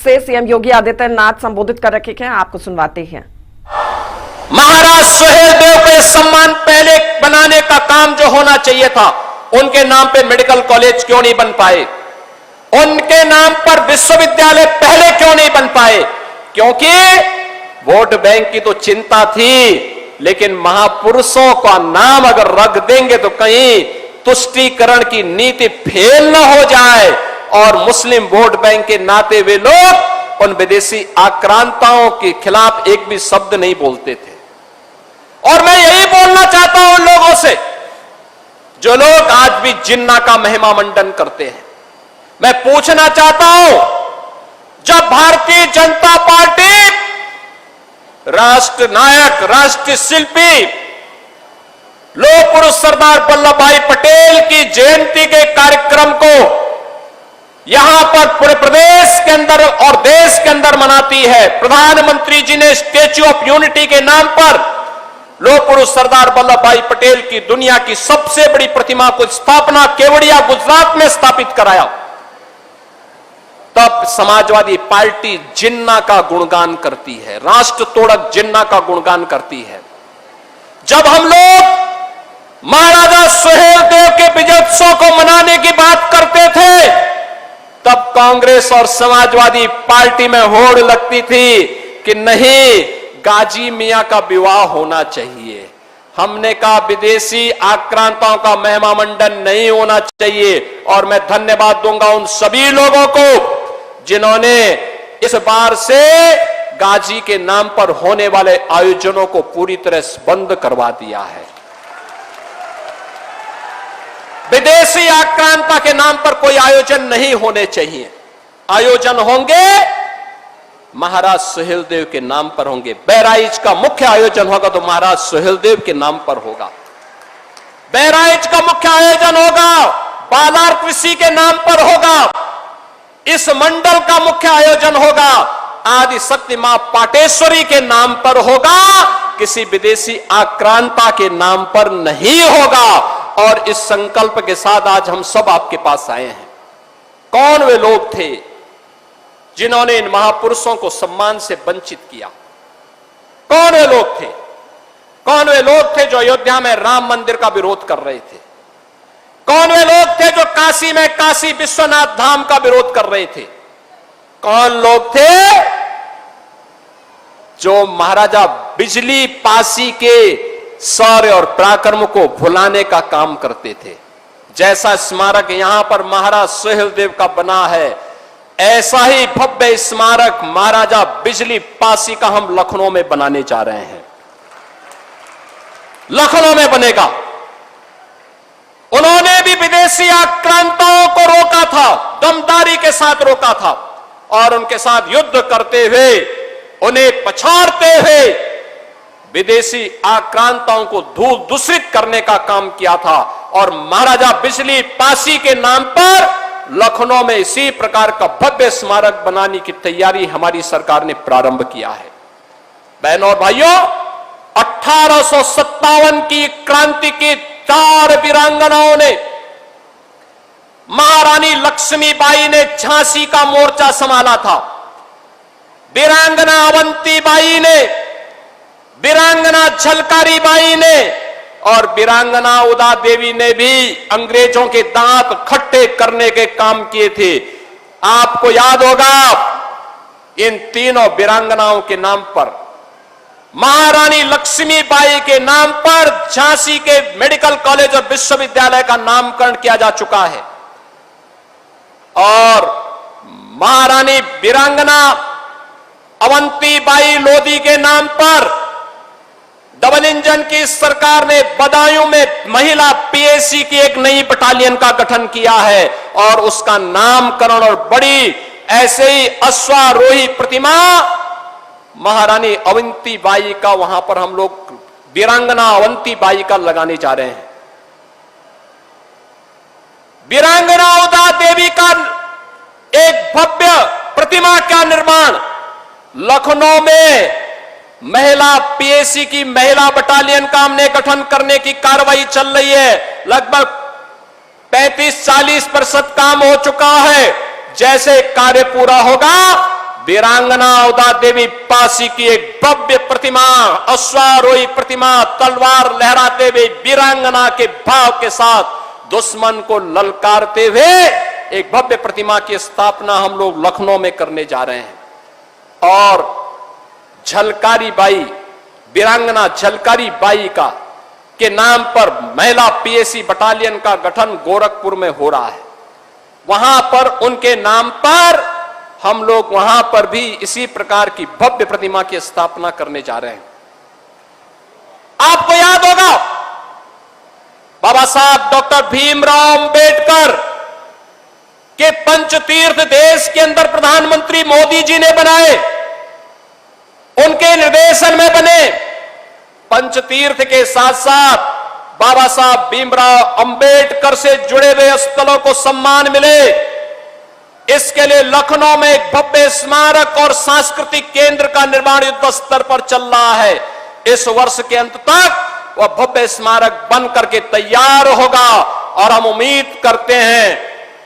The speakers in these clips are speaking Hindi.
से सीएम योगी आदित्यनाथ संबोधित कर रखे हैं, आपको सुनवाते हैं। महाराज सुहेलदेव को सम्मान पहले बनाने का काम जो होना चाहिए था, उनके नाम पे मेडिकल कॉलेज क्यों नहीं बन पाए? उनके नाम पर विश्वविद्यालय पहले क्यों नहीं बन पाए? क्योंकि वोट बैंक की तो चिंता थी, लेकिन महापुरुषों का नाम अगर रख देंगे तो कहीं तुष्टीकरण की नीति फेल न हो जाए और मुस्लिम वोट बैंक के नाते वे लोग उन विदेशी आक्रांताओं के खिलाफ एक भी शब्द नहीं बोलते थे। और मैं यही बोलना चाहता हूं उन लोगों से जो लोग आज भी जिन्ना का महिमा मंडन करते हैं। मैं पूछना चाहता हूं, जब भारतीय जनता पार्टी राष्ट्र नायक, राष्ट्र शिल्पी, लोह पुरुष सरदार वल्लभ भाई पटेल की जयंती के कार्यक्रम को यहां पर पूरे प्रदेश के अंदर और देश के अंदर मनाती है, प्रधानमंत्री जी ने स्टैच्यू ऑफ यूनिटी के नाम पर लोह पुरुष सरदार वल्लभ भाई पटेल की दुनिया की सबसे बड़ी प्रतिमा को स्थापना केवड़िया गुजरात में स्थापित कराया। तब समाजवादी पार्टी जिन्ना का गुणगान करती है, राष्ट्र तोड़क जिन्ना का गुणगान करती है। जब हम लोग महाराजा सुहेलदेव के विजयोत्सव को मनाने की बात करते थे, तब कांग्रेस और समाजवादी पार्टी में होड़ लगती थी कि नहीं, गाजी मियां का विवाह होना चाहिए। हमने कहा विदेशी आक्रांताओं का महिमा मंडन नहीं होना चाहिए। और मैं धन्यवाद दूंगा उन सभी लोगों को जिन्होंने इस बार से गाजी के नाम पर होने वाले आयोजनों को पूरी तरह से बंद करवा दिया है। विदेशी आक्रांता के नाम पर कोई आयोजन नहीं होने चाहिए। आयोजन होंगे महाराज सुहेलदेव के नाम पर होंगे। बहराइच का मुख्य आयोजन होगा तो महाराज सुहेलदेव के नाम पर होगा। बहराइच का मुख्य आयोजन होगा बालार कृषि के नाम पर होगा। इस मंडल का मुख्य आयोजन होगा आदि शक्ति मां पाटेश्वरी के नाम पर होगा, किसी विदेशी आक्रांता के नाम पर नहीं होगा। और इस संकल्प के साथ आज हम सब आपके पास आए हैं। कौन वे लोग थे जिन्होंने इन महापुरुषों को सम्मान से वंचित किया? कौन वे लोग थे? कौन वे लोग थे जो अयोध्या में राम मंदिर का विरोध कर रहे थे? कौन वे लोग थे जो काशी में काशी विश्वनाथ धाम का विरोध कर रहे थे? कौन लोग थे जो महाराजा बिजली पासी के शौर्य और पराक्रम को भुलाने का काम करते थे? जैसा स्मारक यहां पर महाराज सुहेलदेव का बना है, ऐसा ही भव्य स्मारक महाराजा बिजली पासी का हम लखनऊ में बनाने जा रहे हैं। लखनऊ में बनेगा। उन्होंने भी विदेशी आक्रांताओं को रोका था, दमदारी के साथ रोका था और उनके साथ युद्ध करते हुए, उन्हें पछाड़ते हुए विदेशी आक्रांताओं को दूषित करने का काम किया था। और महाराजा बिजली पासी के नाम पर लखनऊ में इसी प्रकार का भव्य स्मारक बनाने की तैयारी हमारी सरकार ने प्रारंभ किया है। बहनों और भाइयों, 1857 की क्रांति की 4 वीरांगनाओं ने, महारानी लक्ष्मीबाई ने झांसी का मोर्चा संभाला था, वीरांगना अवंतीबाई ने, वीरांगना झलकारी बाई ने और वीरांगना उदा देवी ने भी अंग्रेजों के दांत खट्टे करने के काम किए थे। आपको याद होगा, इन तीनों वीरांगनाओं के नाम पर, महारानी लक्ष्मीबाई के नाम पर झांसी के मेडिकल कॉलेज और विश्वविद्यालय का नामकरण किया जा चुका है। और महारानी वीरांगना अवंतीबाई लोधी के नाम पर डबल इंजन की सरकार ने बदायूं में महिला पीएसी की एक नई बटालियन का गठन किया है और उसका नामकरण और बड़ी ऐसे ही अश्वारोही प्रतिमा महारानी अवंतीबाई का वहां पर हम लोग वीरांगना अवंतीबाई का लगाने जा रहे हैं। वीरांगना उदा देवी का एक भव्य प्रतिमा का निर्माण लखनऊ में महिला पीएसी की महिला बटालियन का हमने गठन करने की कार्रवाई चल रही है। लगभग 35-40% काम हो चुका है। जैसे कार्य पूरा होगा वीरांगना उदा देवी पासी की एक भव्य प्रतिमा, अश्वारोही प्रतिमा, तलवार लहराते हुए वीरांगना के भाव के साथ दुश्मन को ललकारते हुए एक भव्य प्रतिमा की स्थापना हम लोग लखनऊ में करने जा रहे हैं। और झलकारी बाई, वीरांगना झलकारी बाई का के नाम पर महिला पीएसी बटालियन का गठन गोरखपुर में हो रहा है। वहां पर उनके नाम पर हम लोग वहां पर भी इसी प्रकार की भव्य प्रतिमा की स्थापना करने जा रहे हैं। आपको याद होगा बाबा साहब डॉक्टर भीमराव अंबेडकर के पंचतीर्थ देश के अंदर प्रधानमंत्री मोदी जी ने बनाए, उनके निर्देशन में बने। पंचतीर्थ के साथ साथ बाबा साहब भीमराव अंबेडकर से जुड़े हुए स्थलों को सम्मान मिले। इसके लिए लखनऊ में एक भव्य स्मारक और सांस्कृतिक केंद्र का निर्माण युद्ध स्तर पर चल रहा है। इस वर्ष के अंत तक वह भव्य स्मारक बन करके तैयार होगा और हम उम्मीद करते हैं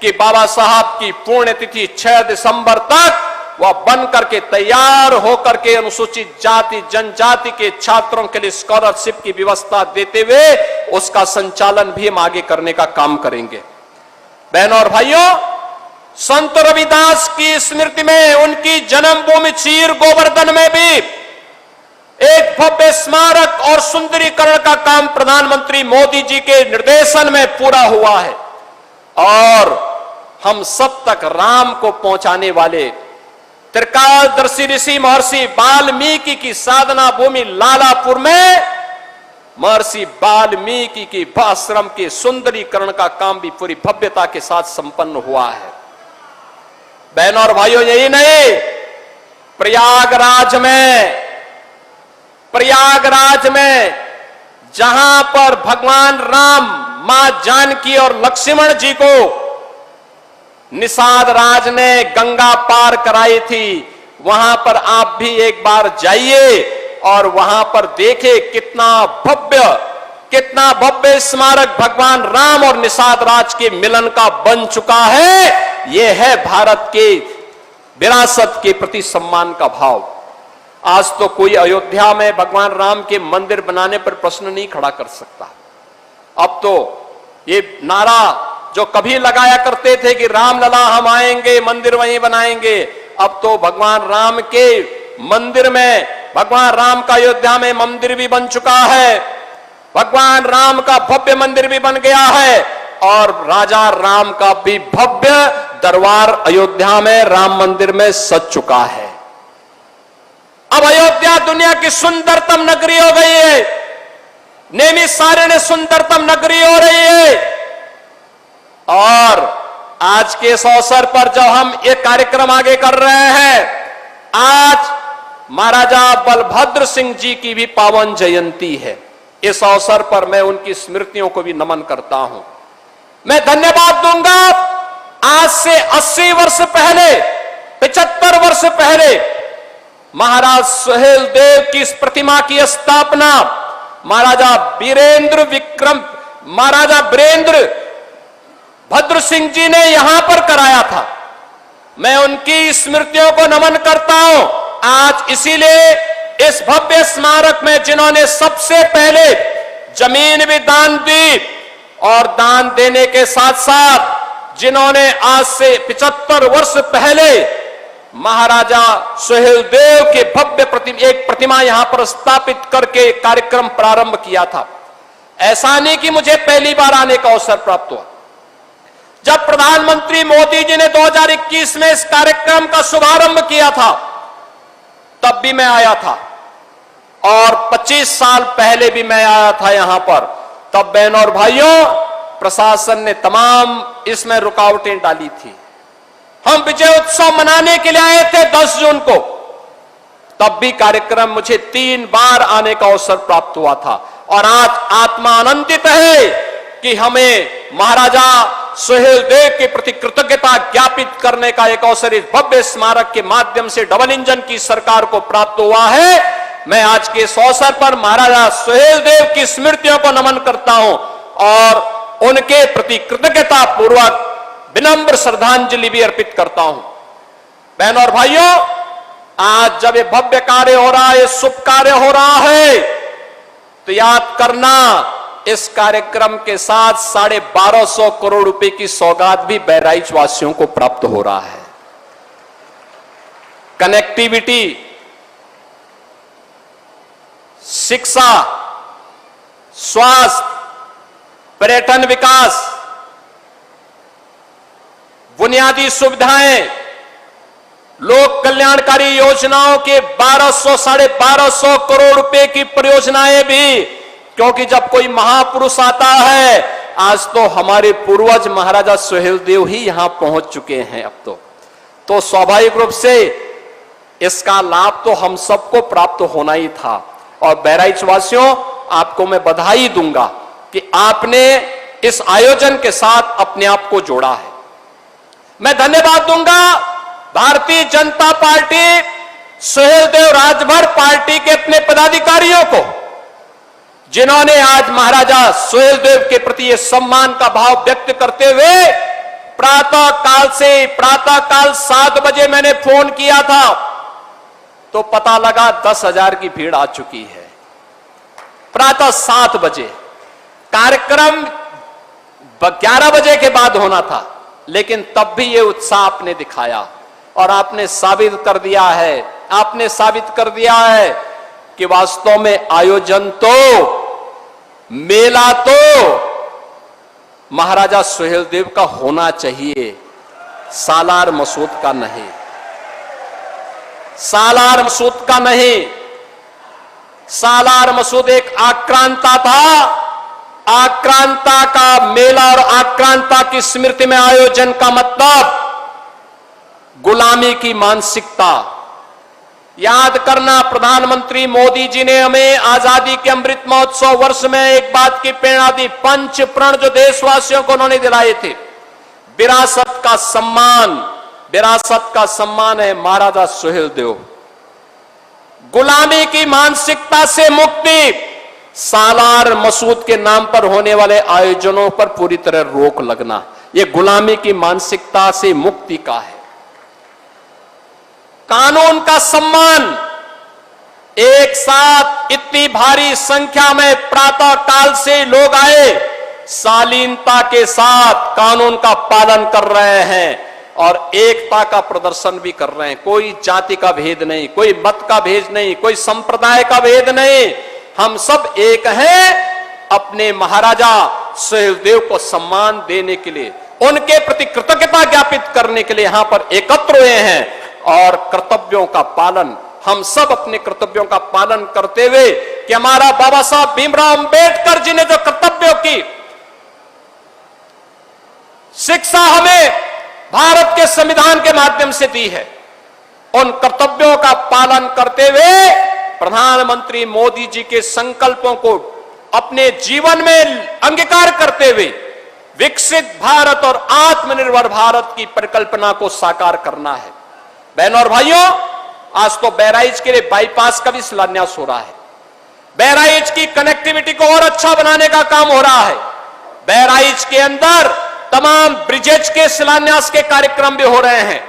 कि बाबा साहब की पुण्यतिथि 6 दिसंबर तक वह बन करके तैयार होकर के अनुसूचित जाति जनजाति के छात्रों के लिए स्कॉलरशिप की व्यवस्था देते हुए उसका संचालन भी हम आगे करने का काम करेंगे। बहनों और भाइयों, संत रविदास की स्मृति में उनकी जन्मभूमि चीर गोवर्धन में भी एक भव्य स्मारक और सुंदरीकरण का काम प्रधानमंत्री मोदी जी के निर्देशन में पूरा हुआ है। और हम सब तक राम को पहुंचाने वाले त्रिकालदर्शी ऋषि महर्षि वाल्मीकि की साधना भूमि लालापुर में महर्षि वाल्मीकि की आश्रम के सुंदरीकरण का काम भी पूरी भव्यता के साथ संपन्न हुआ है। बहनों और भाइयों, यही नहीं, प्रयागराज में जहां पर भगवान राम, मां जानकी और लक्ष्मण जी को निषाद राज ने गंगा पार कराई थी, वहां पर आप भी एक बार जाइए और वहां पर देखे कितना भव्य स्मारक भगवान राम और निषाद राज के मिलन का बन चुका है। यह है भारत के विरासत के प्रति सम्मान का भाव। आज तो कोई अयोध्या में भगवान राम के मंदिर बनाने पर प्रश्न नहीं खड़ा कर सकता। अब तो ये नारा जो कभी लगाया करते थे कि रामलला हम आएंगे, मंदिर वहीं बनाएंगे, अब तो भगवान राम के मंदिर में, भगवान राम का अयोध्या में मंदिर भी बन चुका है, भगवान राम का भव्य मंदिर भी बन गया है और राजा राम का भी भव्य दरबार अयोध्या में राम मंदिर में सज चुका है। अब अयोध्या दुनिया की सुंदरतम नगरी हो गई है, नेमी सारे ने सुंदरतम नगरी हो रही है। और आज के इस अवसर पर जब हम ये कार्यक्रम आगे कर रहे हैं, आज महाराजा बलभद्र सिंह जी की भी पावन जयंती है। इस अवसर पर मैं उनकी स्मृतियों को भी नमन करता हूं। मैं धन्यवाद दूंगा आज से 80 वर्ष पहले, 75 वर्ष पहले महाराज सुहेल देव की इस प्रतिमा की स्थापना महाराजा वीरेंद्र भद्र सिंह जी ने यहां पर कराया था। मैं उनकी स्मृतियों को नमन करता हूं। आज इसीलिए इस भव्य स्मारक में जिन्होंने सबसे पहले जमीन भी दान दी और दान देने के साथ साथ जिन्होंने आज से 75 वर्ष पहले महाराजा सुहेल देव के भव्य एक प्रतिमा यहां पर स्थापित करके कार्यक्रम प्रारंभ किया था। ऐसा नहीं कि मुझे पहली बार आने का अवसर प्राप्त हुआ। जब प्रधानमंत्री मोदी जी ने 2021 में इस कार्यक्रम का शुभारंभ किया था, तब भी मैं आया था और 25 साल पहले भी मैं आया था यहां पर। तब बहनों और भाइयों, प्रशासन ने तमाम इसमें रुकावटें डाली थी। हम विजय उत्सव मनाने के लिए आए थे 10 जून को, तब भी कार्यक्रम मुझे 3 बार आने का अवसर प्राप्त हुआ था। और आज आत्मा आनंदित है कि हमें महाराजा सुहेल देव के प्रति कृतज्ञता ज्ञापित करने का एक अवसर इस भव्य स्मारक के माध्यम से डबल इंजन की सरकार को प्राप्त हुआ है। मैं आज के इस अवसर पर महाराजा सुहेल देव की स्मृतियों को नमन करता हूं और उनके प्रति कृतज्ञता पूर्वक विनम्र श्रद्धांजलि भी अर्पित करता हूं। बहनों और भाइयों, आज जब ये भव्य कार्य हो रहा है, ये शुभ कार्य हो रहा है, तो याद करना इस कार्यक्रम के साथ 1250 करोड़ रुपए की सौगात भी बहराइच वासियों को प्राप्त हो रहा है। कनेक्टिविटी, शिक्षा, स्वास्थ्य, पर्यटन विकास, बुनियादी सुविधाएं, लोक कल्याणकारी योजनाओं के 1200-1250 करोड़ रुपए की परियोजनाएं भी, क्योंकि जब कोई महापुरुष आता है, आज तो हमारे पूर्वज महाराजा सुहेलदेव ही यहां पहुंच चुके हैं अब तो स्वाभाविक रूप से इसका लाभ तो हम सबको प्राप्त होना ही था। और बहराइच वासियों, आपको मैं बधाई दूंगा कि आपने इस आयोजन के साथ अपने आप को जोड़ा है। मैं धन्यवाद दूंगा भारतीय जनता पार्टी, सुहेलदेव राजभर पार्टी के अपने पदाधिकारियों को, जिन्होंने आज महाराजा सुहेलदेव के प्रति ये सम्मान का भाव व्यक्त करते हुए प्रातःकाल 7 बजे मैंने फोन किया था तो पता लगा 10,000 की भीड़ आ चुकी है। प्रातः 7 बजे कार्यक्रम 11 बजे के बाद होना था, लेकिन तब भी ये उत्साह आपने दिखाया और आपने साबित कर दिया है कि वास्तव में आयोजन तो, मेला तो महाराजा सुहेलदेव का होना चाहिए, सालार मसूद का नहीं। सालार मसूद का नहीं। सालार मसूद एक आक्रांता था। आक्रांता का मेला और आक्रांता की स्मृति में आयोजन का मतलब गुलामी की मानसिकता। याद करना, प्रधानमंत्री मोदी जी ने हमें आजादी के अमृत महोत्सव वर्ष में एक बात की प्रेरणा दी, 5 प्रण जो देशवासियों को उन्होंने दिलाए थे। विरासत का सम्मान है महाराजा सुहेलदेव। गुलामी की मानसिकता से मुक्ति, सालार मसूद के नाम पर होने वाले आयोजनों पर पूरी तरह रोक लगना, यह गुलामी की मानसिकता से मुक्ति का है। कानून का सम्मान, एक साथ इतनी भारी संख्या में प्रातःकाल से लोग आए, शालीनता के साथ कानून का पालन कर रहे हैं और एकता का प्रदर्शन भी कर रहे हैं। कोई जाति का भेद नहीं, कोई मत का भेद नहीं, कोई संप्रदाय का भेद नहीं, हम सब एक हैं। अपने महाराजा सुहेलदेव को सम्मान देने के लिए, उनके प्रति कृतज्ञता ज्ञापित करने के लिए यहां पर एकत्र हुए हैं और कर्तव्यों का पालन, हम सब अपने कर्तव्यों का पालन करते हुए कि हमारा बाबा साहब भीमराव अंबेडकर जी ने जो कर्तव्यों की शिक्षा हमें भारत के संविधान के माध्यम से दी है, उन कर्तव्यों का पालन करते हुए प्रधानमंत्री मोदी जी के संकल्पों को अपने जीवन में अंगीकार करते हुए विकसित भारत और आत्मनिर्भर भारत की परिकल्पना को साकार करना है। बहनों और भाइयों, आज तो बहराइच के लिए बाईपास का भी शिलान्यास हो रहा है। बहराइच की कनेक्टिविटी को और अच्छा बनाने का काम हो रहा है। बहराइच के अंदर तमाम ब्रिजेज के शिलान्यास के कार्यक्रम भी हो रहे हैं।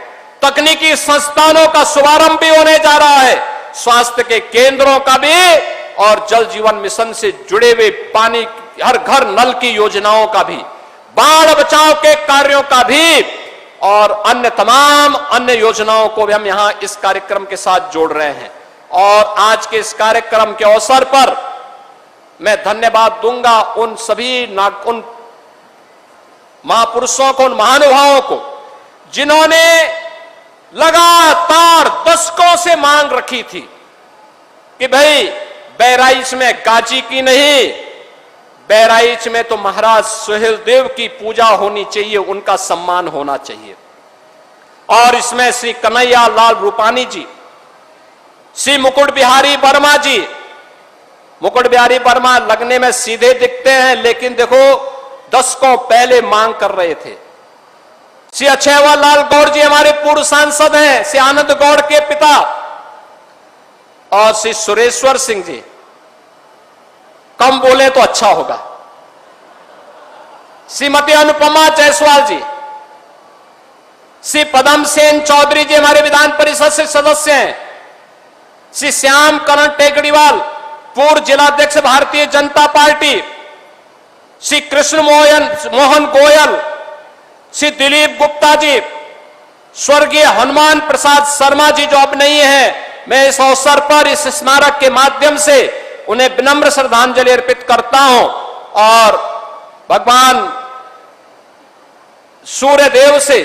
तकनीकी संस्थानों का शुभारंभ भी होने जा रहा है, स्वास्थ्य के केंद्रों का भी, और जल जीवन मिशन से जुड़े हुए पानी हर घर नल की योजनाओं का भी, बाढ़ बचाव के कार्यों का भी और अन्य तमाम अन्य योजनाओं को भी हम यहां इस कार्यक्रम के साथ जोड़ रहे हैं। और आज के इस कार्यक्रम के अवसर पर मैं धन्यवाद दूंगा उन सभी उन महापुरुषों को, उन महानुभावों को, जिन्होंने लगातार दशकों से मांग रखी थी कि भाई बहराइच में गाजी की नहीं, बहराइच में तो महाराज सुहेलदेव की पूजा होनी चाहिए, उनका सम्मान होना चाहिए। और इसमें श्री कन्हैया लाल रूपानी जी, श्री मुकुट बिहारी वर्मा जी, मुकुट बिहारी वर्मा लगने में सीधे दिखते हैं, लेकिन देखो दशकों पहले मांग कर रहे थे। श्री अक्षयवा लाल गौड़ जी हमारे पूर्व सांसद हैं, श्री आनंद गौड़ के पिता, और श्री सुरेश्वर सिंह जी, कम बोले तो अच्छा होगा, श्रीमती अनुपमा जायसवाल जी, श्री पदम सेन चौधरी जी हमारे विधान परिषद से सदस्य हैं, श्री श्याम करण टेकड़ीवाल, पूर्व जिलाध्यक्ष भारतीय जनता पार्टी, श्री कृष्ण मोहन गोयल, श्री दिलीप गुप्ता जी, स्वर्गीय हनुमान प्रसाद शर्मा जी जो अब नहीं है, मैं इस अवसर पर इस स्मारक के माध्यम से उन्हें विनम्र श्रद्धांजलि अर्पित करता हूं और भगवान सूर्यदेव से,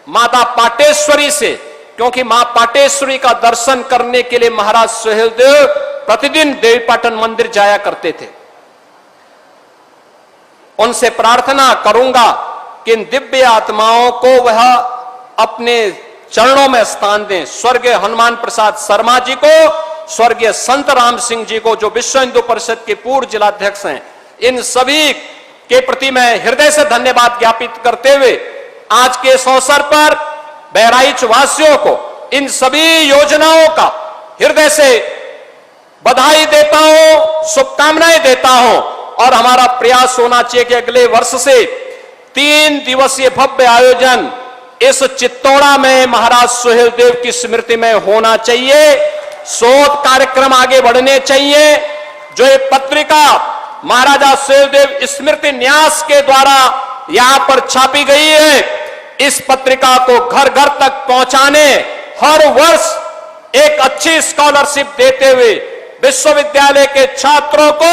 माता पाटेश्वरी से, क्योंकि मां पाटेश्वरी का दर्शन करने के लिए महाराज सुहेलदेव प्रतिदिन देवीपाटन मंदिर जाया करते थे। उनसे प्रार्थना करूंगा कि इन दिव्य आत्माओं को वह अपने चरणों में स्थान दें। स्वर्गीय हनुमान प्रसाद शर्मा जी को, स्वर्गीय संत राम सिंह जी को जो विश्व हिंदू परिषद के पूर्व जिलाध्यक्ष हैं, इन सभी के प्रति मैं हृदय से धन्यवाद ज्ञापित करते हुए आज के इस अवसर पर बहराइच वासियों को इन सभी योजनाओं का हृदय से बधाई देता हूं, शुभकामनाएं देता हूं और हमारा प्रयास होना चाहिए कि अगले वर्ष से 3 दिवसीय भव्य आयोजन इस चित्तौड़ा में महाराज सुहेलदेव की स्मृति में होना चाहिए। शोध कार्यक्रम आगे बढ़ने चाहिए। जो ये पत्रिका महाराजा सुहेलदेव स्मृति न्यास के द्वारा यहां पर छापी गई है, इस पत्रिका को घर घर तक पहुंचाने, हर वर्ष एक अच्छी स्कॉलरशिप देते हुए विश्वविद्यालय के छात्रों को